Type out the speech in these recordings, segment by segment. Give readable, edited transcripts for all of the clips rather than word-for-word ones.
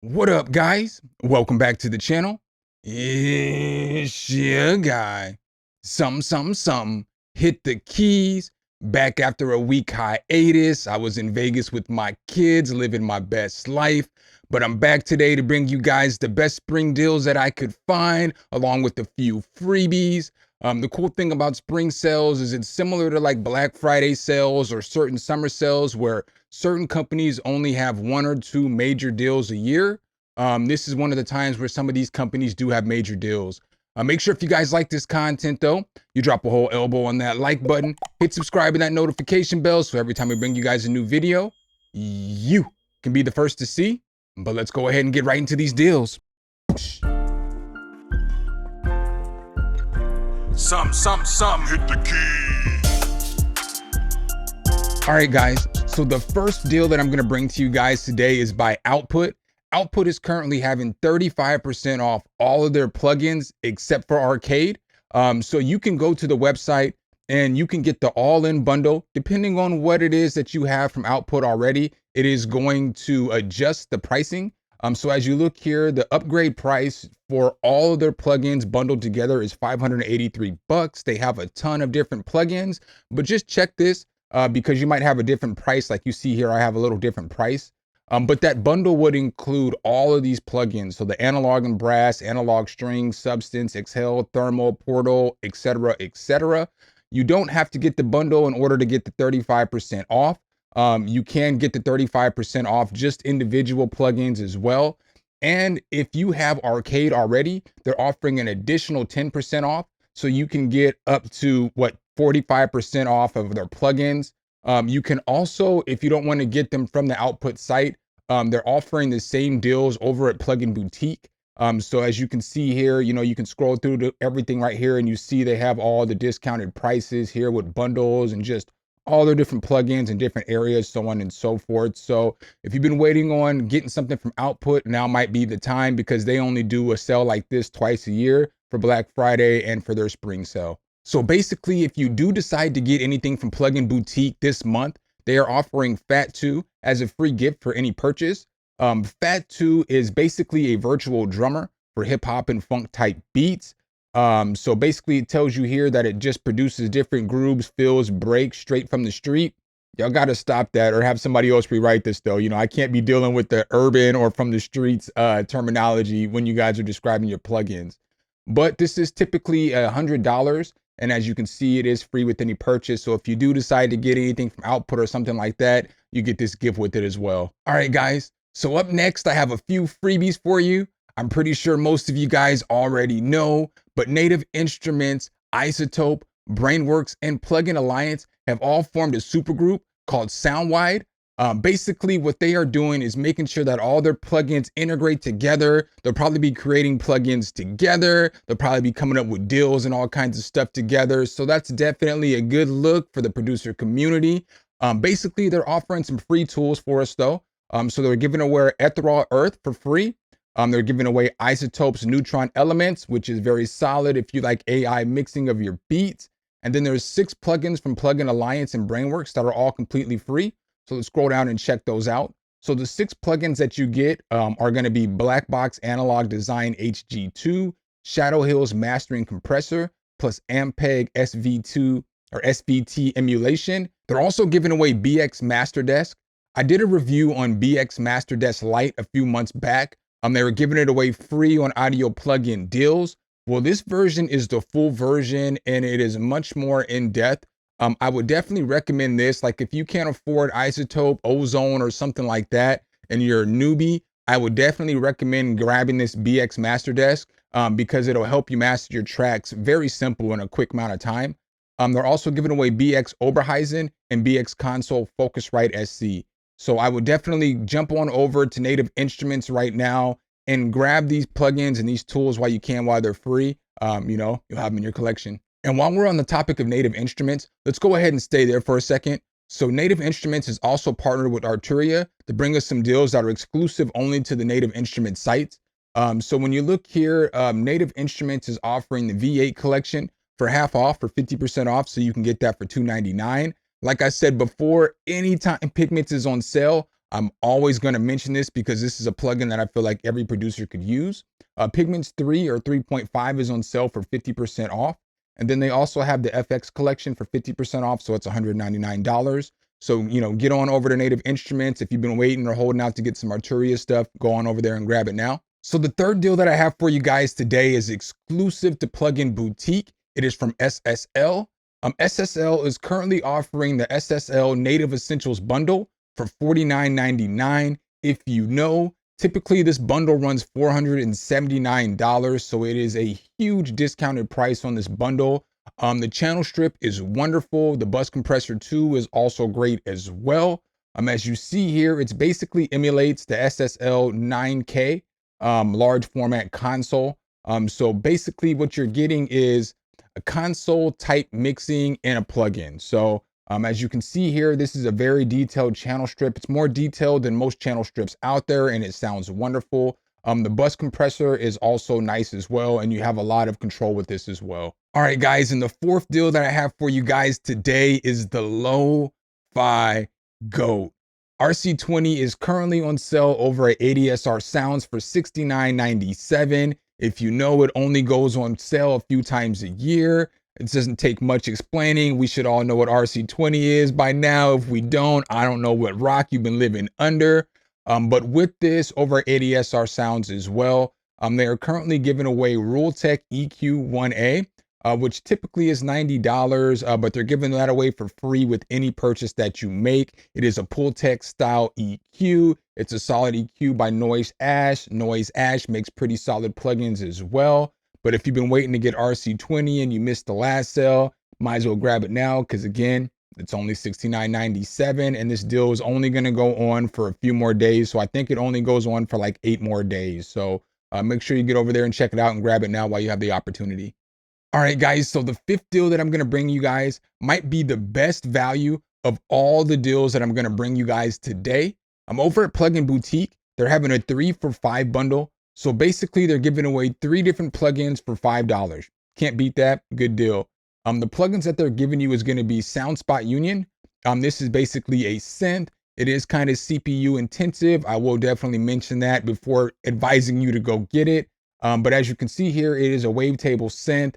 What up, guys? Welcome back to the channel. It's your guy, Sumn. Hit the keys. Back after a week hiatus. I was in Vegas with my kids, living my best life. But I'm back today to bring you guys the best spring deals that I could find, along with a few freebies. The cool thing about spring sales is it's similar to like Black Friday sales or certain summer sales where certain companies only have one or two major deals a year. This is one of the times where some of these companies do have major deals. Make sure if you guys like this content though, you drop a whole elbow on that like button, hit subscribe and that notification bell so every time we bring you guys a new video, you can be the first to see. But let's go ahead and get right into these deals. Sum, hit the key. All right, guys. So the first deal that I'm going to bring to you guys today is by Output. Output is currently having 35% off all of their plugins except for Arcade. So you can go to the website and you can get the all-in bundle. Depending on what it is that you have from Output already, it is going to adjust the pricing. So as you look here, the upgrade price for all of their plugins bundled together is $583. They have a ton of different plugins, but just check this because you might have a different price. Like you see here, I have a little different price. But that bundle would include all of these plugins. So the analog and brass, analog string, substance, exhale, thermal, portal, etc., etc. You don't have to get the bundle in order to get the 35% off. You can get the 35% off just individual plugins as well. And if you have Arcade already, they're offering an additional 10% off. So you can get up to 45% off of their plugins. You can also, if you don't want to get them from the Output site, they're offering the same deals over at Plugin Boutique. So as you can see here, you can scroll through to everything right here and you see they have all the discounted prices here with bundles and just all their different plugins in different areas, so on and so forth. So if you've been waiting on getting something from Output, now might be the time because they only do a sale like this twice a year for Black Friday and for their spring sale. So basically, if you do decide to get anything from Plugin Boutique this month, they are offering Fat 2 as a free gift for any purchase. Fat 2 is basically a virtual drummer for hip hop and funk type beats. So basically it tells you here that it just produces different grooves, fills, breaks straight from the street. Y'all got to stop that or have somebody else rewrite this though. I can't be dealing with the urban or from the streets terminology when you guys are describing your plugins. But this is typically $100. And as you can see, it is free with any purchase. So if you do decide to get anything from Output or something like that, you get this gift with it as well. All right, guys. So up next, I have a few freebies for you. I'm pretty sure most of you guys already know, but Native Instruments, iZotope, Brainworks, and Plugin Alliance have all formed a supergroup called Soundwide. Basically, what they are doing is making sure that all their plugins integrate together. They'll probably be creating plugins together. They'll probably be coming up with deals and all kinds of stuff together. So that's definitely a good look for the producer community. Basically, they're offering some free tools for us though. So they're giving away Ethereal Earth for free. They're giving away iZotope's Neutron Elements, which is very solid if you like AI mixing of your beats. And then there's 6 plugins from Plugin Alliance and Brainworks that are all completely free. So let's scroll down and check those out. So the 6 plugins that you get are going to be Black Box Analog Design HG2, Shadow Hills Mastering Compressor, plus Ampeg SV2 or SVT emulation. They're also giving away BX Master Desk. I did a review on BX Master Desk Lite a few months back. They were giving it away free on audio plugin deals. Well, this version is the full version and it is much more in depth. I would definitely recommend this. Like if you can't afford iZotope, Ozone, or something like that, and you're a newbie, I would definitely recommend grabbing this BX Master Desk because it'll help you master your tracks very simple in a quick amount of time. They're also giving away BX Oberheisen and BX Console Focusrite SC. So I would definitely jump on over to Native Instruments right now and grab these plugins and these tools while you can, while they're free. You'll have them in your collection. And while we're on the topic of Native Instruments, let's go ahead and stay there for a second. So Native Instruments is also partnered with Arturia to bring us some deals that are exclusive only to the Native Instruments sites. So when you look here, Native Instruments is offering the V8 collection for half off, for 50% off. So you can get that for $299. Like I said before, anytime Pigments is on sale, I'm always going to mention this because this is a plugin that I feel like every producer could use. Pigments 3 or 3.5 is on sale for 50% off. And then they also have the FX collection for 50% off. So it's $199. So, get on over to Native Instruments. If you've been waiting or holding out to get some Arturia stuff, go on over there and grab it now. So the third deal that I have for you guys today is exclusive to Plugin Boutique. It is from SSL. SSL is currently offering the SSL Native Essentials bundle for $49.99. If you know, typically this bundle runs $479, so it is a huge discounted price on this bundle. The channel strip is wonderful. The bus compressor 2 is also great as well. As you see here, it basically emulates the SSL 9K large format console. So basically what you're getting is a console type mixing and a plugin. So as you can see here, this is a very detailed channel strip. It's more detailed than most channel strips out there, and it sounds wonderful. The bus compressor is also nice as well, and you have a lot of control with this as well. All right, guys, and the fourth deal that I have for you guys today is the Lowfi Goat. RC20 is currently on sale over at ADSR Sounds for $69.97. If you know, it only goes on sale a few times a year. It doesn't take much explaining. We should all know what RC20 is by now. If we don't, I don't know what rock you've been living under. But with this over at ADSR Sounds as well, they are currently giving away Rultech EQ1A, which typically is $90, but they're giving that away for free with any purchase that you make. It is a Pultec style EQ. It's a solid EQ by Noise Ash. Noise Ash makes pretty solid plugins as well. But if you've been waiting to get RC20 and you missed the last sale, might as well grab it now, because again, it's only $69.97, and this deal is only going to go on for a few more days. So I think it only goes on for like 8 more days. So make sure you get over there and check it out and grab it now while you have the opportunity. All right, guys, so the fifth deal that I'm going to bring you guys might be the best value of all the deals that I'm going to bring you guys today. I'm over at Plugin Boutique. They're having a 3 for $5 bundle. So basically, they're giving away 3 different plugins for $5. Can't beat that. Good deal. The plugins that they're giving you is going to be Soundspot Union. This is basically a synth. It is kind of CPU intensive. I will definitely mention that before advising you to go get it. But as you can see here, it is a wavetable synth.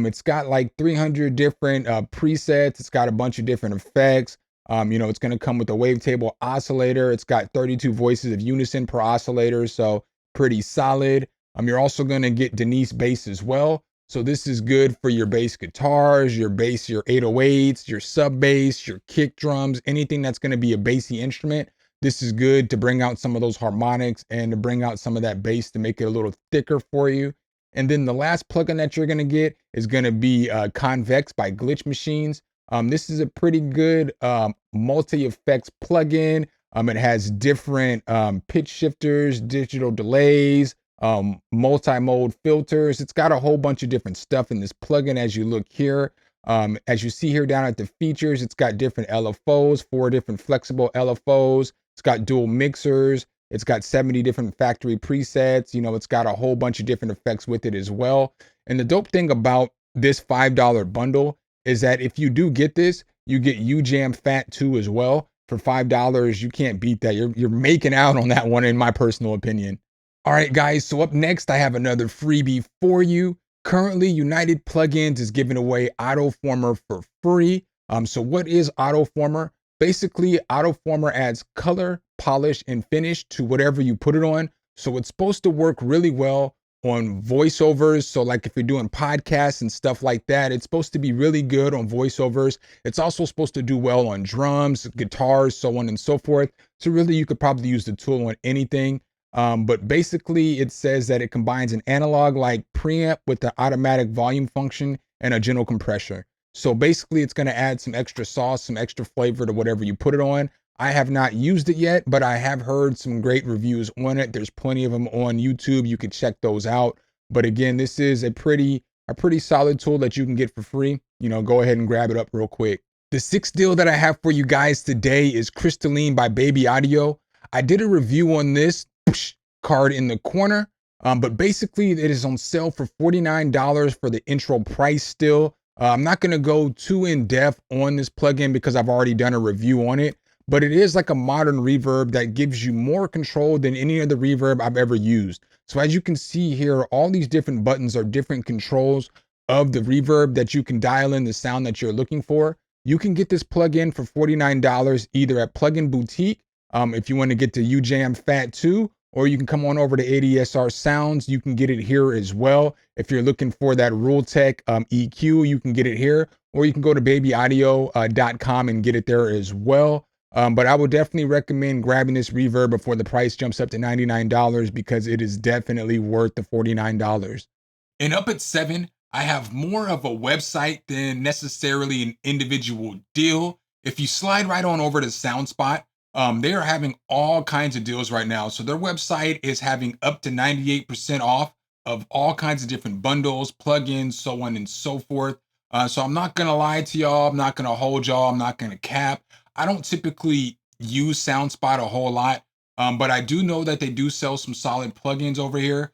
It's got like 300 different presets. It's got a bunch of different effects. It's going to come with a wavetable oscillator. It's got 32 voices of unison per oscillator, so pretty solid. You're also going to get Denise bass as well. So this is good for your bass guitars, your 808s, your sub bass, your kick drums, anything that's going to be a bassy instrument. This is good to bring out some of those harmonics and to bring out some of that bass to make it a little thicker for you. And then the last plugin that you're going to get is going to be Convex by Glitch Machines. This is a pretty good multi-effects plugin. It has different pitch shifters, digital delays, multi-mode filters. It's got a whole bunch of different stuff in this plugin as you look here. As you see here down at the features, it's got different LFOs, 4 different flexible LFOs. It's got dual mixers. It's got 70 different factory presets. It's got a whole bunch of different effects with it as well. And the dope thing about this $5 bundle is that if you do get this, you get UJam Fat 2 as well. For $5, you can't beat that. You're making out on that one, in my personal opinion. All right, guys, so up next, I have another freebie for you. Currently, United Plugins is giving away AutoFormer for free. So what is AutoFormer? Basically, AutoFormer adds color, polish, and finish to whatever you put it on. So it's supposed to work really well on voiceovers. So like if you're doing podcasts and stuff like that, it's supposed to be really good on voiceovers. It's also supposed to do well on drums, guitars, so on and so forth. So really, you could probably use the tool on anything. But basically, it says that it combines an analog like preamp with the automatic volume function and a gentle compressor. So basically, it's going to add some extra sauce, some extra flavor to whatever you put it on. I have not used it yet, but I have heard some great reviews on it. There's plenty of them on YouTube. You could check those out. But again, this is a pretty solid tool that you can get for free. Go ahead and grab it up real quick. The sixth deal that I have for you guys today is Crystalline by Baby Audio. I did a review on this card in the corner, but basically it is on sale for $49 for the intro price still. I'm not going to go too in depth on this plugin because I've already done a review on it, but it is like a modern reverb that gives you more control than any other reverb I've ever used. So as you can see here, all these different buttons are different controls of the reverb that you can dial in the sound that you're looking for. You can get this plugin for $49 either at Plugin Boutique, if you want to get to UJM Fat 2, or you can come on over to ADSR Sounds. You can get it here as well. If you're looking for that Rultech EQ, you can get it here, or you can go to babyaudio.com and get it there as well. But I would definitely recommend grabbing this reverb before the price jumps up to $99 because it is definitely worth the $49. And up at 7, I have more of a website than necessarily an individual deal. If you slide right on over to Soundspot, they are having all kinds of deals right now. So their website is having up to 98% off of all kinds of different bundles, plugins, so on and so forth. So I'm not gonna lie to y'all. I'm not gonna hold y'all. I'm not gonna cap. I don't typically use Soundspot a whole lot, but I do know that they do sell some solid plugins over here.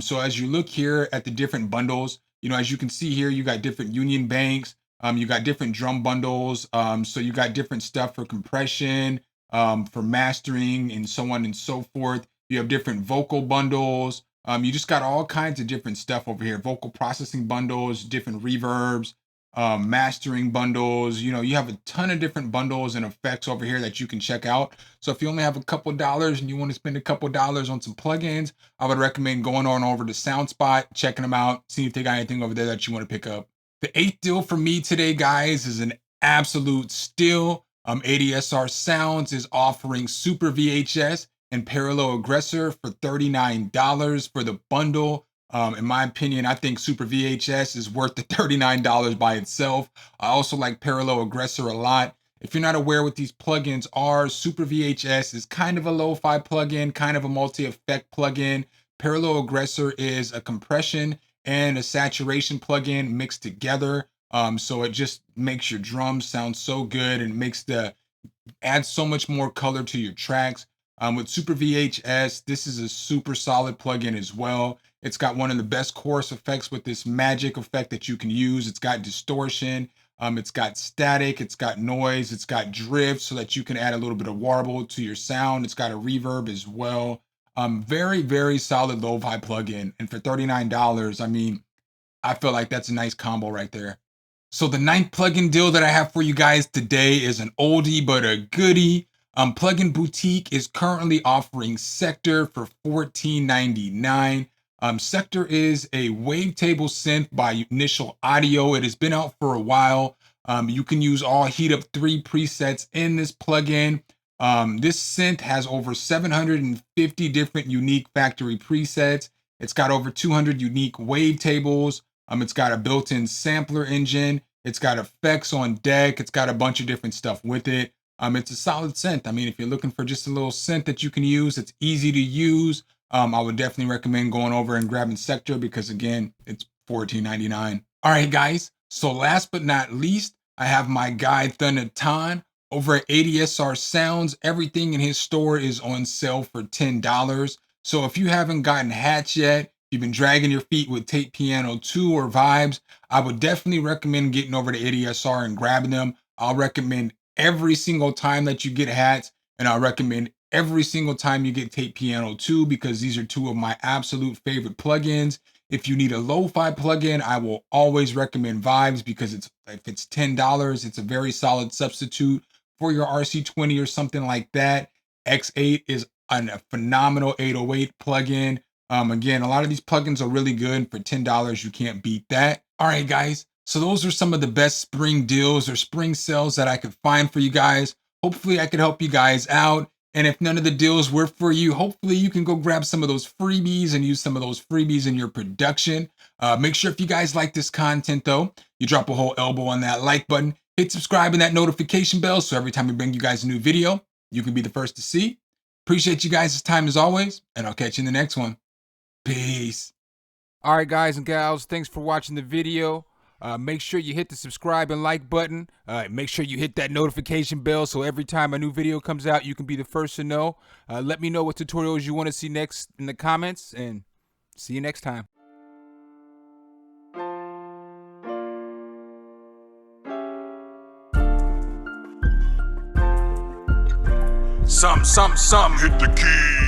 So as you look here at the different bundles, as you can see here, you got different Union Banks. You got different drum bundles. So you got different stuff for compression, for mastering, and so on and so forth. You have different vocal bundles. You just got all kinds of different stuff over here. Vocal processing bundles, different reverbs, mastering bundles. You have a ton of different bundles and effects over here that you can check out. So if you only have a couple dollars and you want to spend a couple dollars on some plugins, I would recommend going on over to Soundspot, checking them out, seeing if they got anything over there that you want to pick up. The 8th deal for me today, guys, is an absolute steal. ADSR Sounds is offering Super VHS and Parallel Aggressor for $39 for the bundle. In my opinion, I think Super VHS is worth the $39 by itself. I also like Parallel Aggressor a lot. If you're not aware what these plugins are, Super VHS is kind of a lo-fi plugin, kind of a multi-effect plugin. Parallel Aggressor is a compression and a saturation plugin mixed together. So it just makes your drums sound so good and adds so much more color to your tracks. With Super VHS, this is a super solid plugin as well. It's got one of the best chorus effects with this magic effect that you can use. It's got distortion, it's got static, it's got noise, it's got drift so that you can add a little bit of warble to your sound. It's got a reverb as well. Very, very solid lo-fi plugin. And for $39, I mean, I feel like that's a nice combo right there. So the 9th plugin deal that I have for you guys today is an oldie but a goodie. Plugin Boutique is currently offering Sector for $14.99. Sector is a wavetable synth by Initial Audio. It has been out for a while. You can use all Heat Up 3 presets in this plugin. This synth has over 750 different unique factory presets. It's got over 200 unique wavetables. It's got a built-in sampler engine. It's got effects on deck. It's got a bunch of different stuff with it. It's a solid synth. I mean, if you're looking for just a little synth that you can use, it's easy to use. I would definitely recommend going over and grabbing Sector because, again, it's $14.99. All right, guys. So last but not least, I have my guy Thunderton over at ADSR Sounds. Everything in his store is on sale for $10. So if you haven't gotten hats yet, you've been dragging your feet with Tape Piano 2 or Vibes, I would definitely recommend getting over to ADSR and grabbing them. I'll recommend every single time that you get hats, and I'll recommend every single time you get Tape Piano 2 because these are two of my absolute favorite plugins. If you need a lo-fi plugin, I will always recommend Vibes because if it's $10, it's a very solid substitute for your RC20 or something like that. X8 is a phenomenal 808 plugin. Again, a lot of these plugins are really good. For $10, you can't beat that. All right, guys. So those are some of the best spring deals or spring sales that I could find for you guys. Hopefully I could help you guys out. And if none of the deals were for you, hopefully you can go grab some of those freebies and use some of those freebies in your production. Make sure if you guys like this content though, you drop a whole elbow on that like button, hit subscribe and that notification bell so every time we bring you guys a new video, you can be the first to see. Appreciate you guys' time as always, and I'll catch you in the next one. Peace. All right, guys and gals, thanks for watching the video. Make sure you hit the subscribe and like button. Make sure you hit that notification bell so every time a new video comes out, you can be the first to know. Let me know what tutorials you want to see next in the comments, and see you next time. Sum, hit the key.